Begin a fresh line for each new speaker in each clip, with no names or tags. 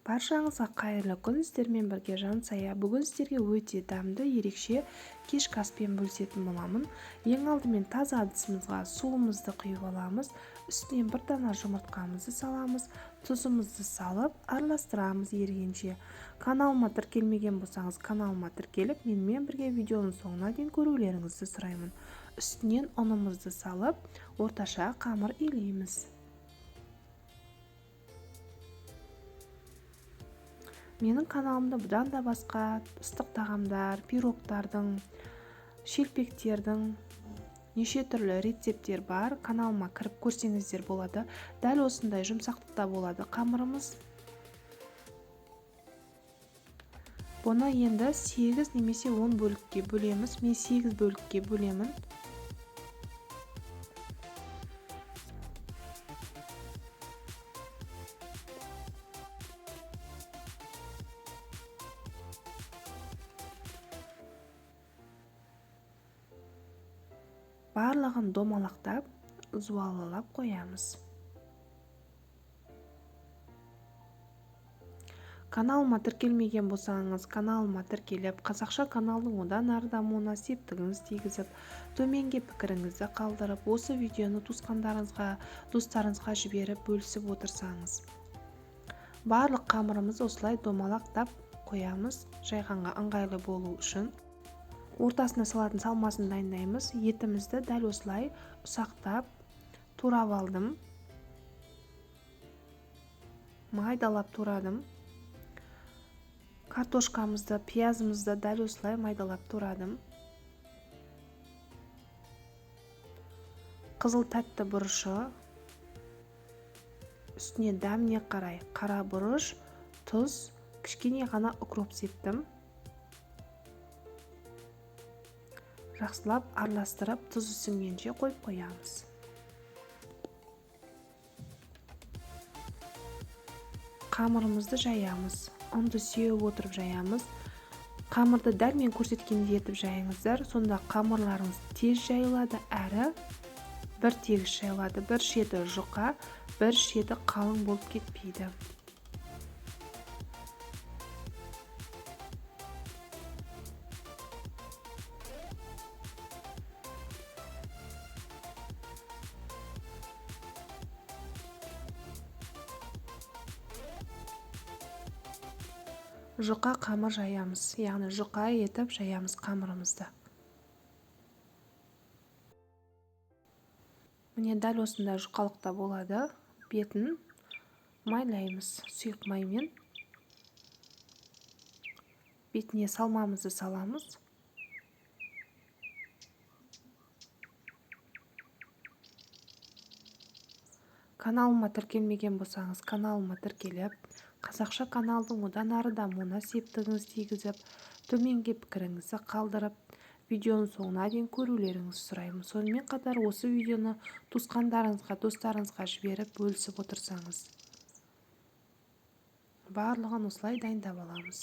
Баршаңызға қайырлы күн, сіздермен бірге Жансая. Бүгін сіздерге өте дәмді, ерекше кешкі аспен бөлісетін боламын. Ең алдымен таза ыдысымызға суымызды құйып аламыз. Үстінен бір дана жұмыртқамызды саламыз. Тұзымызды салып, араластырамыз ерігенше. Каналыма тіркелмеген болсаңыз, каналыма тіркеліп, менімен бірге видеоның соңына дейін көрулеріңізді сұраймын. Үстінен ұнымызды салып, орташа қамыр илейміз. Менің каналымда бұдан да басқа ыстық тағамдар, пирогтардың, шелпектердің неше түрлі рецепттер бар. Каналыма кіріп көрсеңіздер болады. Дәл осындай жұмсақтықта болады қамырымыз. Бұны енді 8 немесе 10 бөлікке бөлеміз. Мен 8 бөлікке бөлемін. Барлығын домалақтап, зуалылап қоямыз. Каналыма тіркелмеген болсаңыз, каналыма тіркеліп, қазақша каналдың одан ары дамуына септігіңіз тигізіп, төменге пікіріңізді қалдырып, осы видеоны туысқандарыңызға, достарыңызға жіберіп бөлісіп отырсаңыз. Барлық қамырымызды осылай домалақтап қоямыз, жайғанға ыңғайлы болу үшін. Ортасына салатын салмасын дайындаймыз. Етімізді дәл осылай ұсақтап турап алдым. Майдалап турадым. Картошкамызды, пиязымызды дәл осылай майдалап турадым. Қызыл тәтті бұрышы, үстіне дәміне қарай қара бұрыш, тұз, кішкене ғана укроп септім. Жақсылап араластырып, тұзы сіңгенше қойып қоямыз. Қамырымызды жаямыз. Ұнды сеуіп отырып жаямыз. Қамырды дәл мен көрсеткендей етіп жайыңыздар. Сонда қамырларыңыз тез жайылады, әрі бір тегіс жайылады. Бір шеті жұқа, бір шеті қалың болып кетпейді. Жұқа қамыр жаямыз, яғни жұқа етіп жаямыз қамырымызды. Міне дәл осындай жұқалықта болады. Бетін майлаймыз сұйық маймен. Бетіне салмамызды саламыз. Каналыма тіркелмеген болсаңыз, каналыма тіркеліп, қазақша каналдың одан ары дамуына септігіңіз тигізіп, төменге пікіріңізді қалдырып, видеоның соңына дейін көрулеріңізді сұраймын. Сонымен қатар осы видеоны туысқандарыңызға, достарыңызға жіберіп бөлісіп отырсаңыз. Барлығын осылай дайындап аламыз.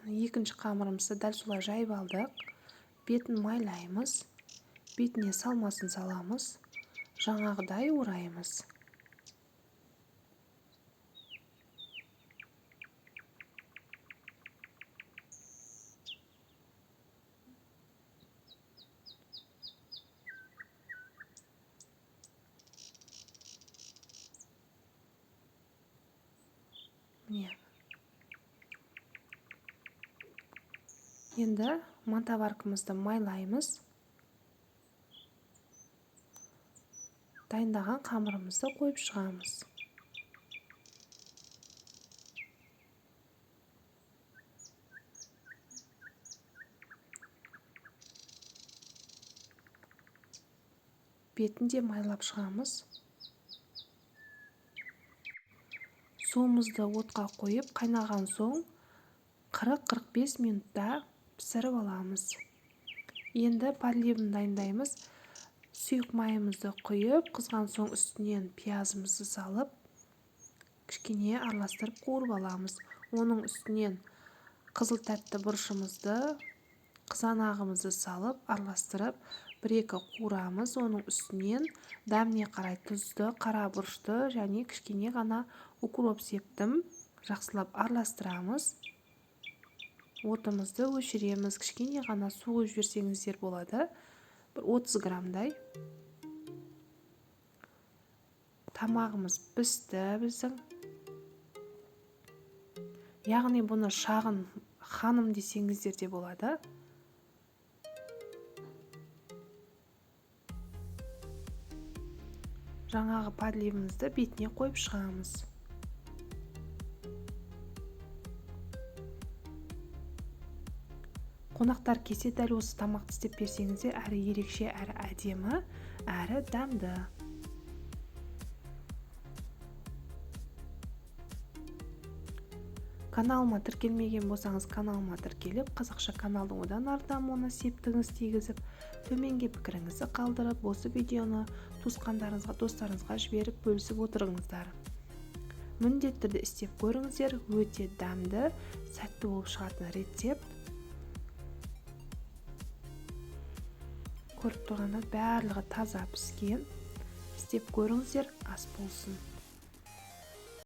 Екінші қамырымызды дәл солай жайып алдық. Бетін майлаймыз. Бетіне салмасын саламыз. Жаңағыдай ораймыз. Міне. Енді мантаваркамызды майлаймыз. Дайындаған қамырымызды қойып шығамыз. Бетін де майлап шығамыз. Суымызды отқа қойып, қайнаған соң 40-45 минутта пісіріп аламыз. Енді подливын дайындаймыз. Сұйық майымызды құйып, қызған соң үстінен пиязымызды салып, кішкене араластырып қуырып аламыз. Оның үстінен қызыл тәтті бұрышымызды, қызанағымызды салып, араластырып, 1-2 қуырамыз. Оның үстінен дәміне қарай тұзды, қара бұрышты және кішкене ғана укроп септім. Жақсылап араластырамыз. Отымызды өшіреміз. Кішкене ғана су құйып жіберсеңіздер болады. 30 граммдай. Тамағымыз пісті біздің. Яғни бұны шағын ханым десеңіздер де болады. Жаңағы подливімізді бетіне қойып шығамыз. Қонақтар келсе дәл осы тамақты істеп берсеңіздер, әрі ерекше, әрі әдемі, әрі дәмді. Каналыма тіркелмеген болсаңыз, каналыма тіркеліп, қазақша каналдың одан ары дамуына септігіңіз тигізіп, төменге пікіріңізді қалдырып, осы видеоны туысқандарыңызға, достарыңызға жіберіп бөлісіп отырыңыздар. Міндетті түрде істеп көріңіздер, өте дәмді, сәтті болып шығатын рецепт. Көріп тұрғанда барлығы таза піскен. Істеп көріңіздер, ас болсын.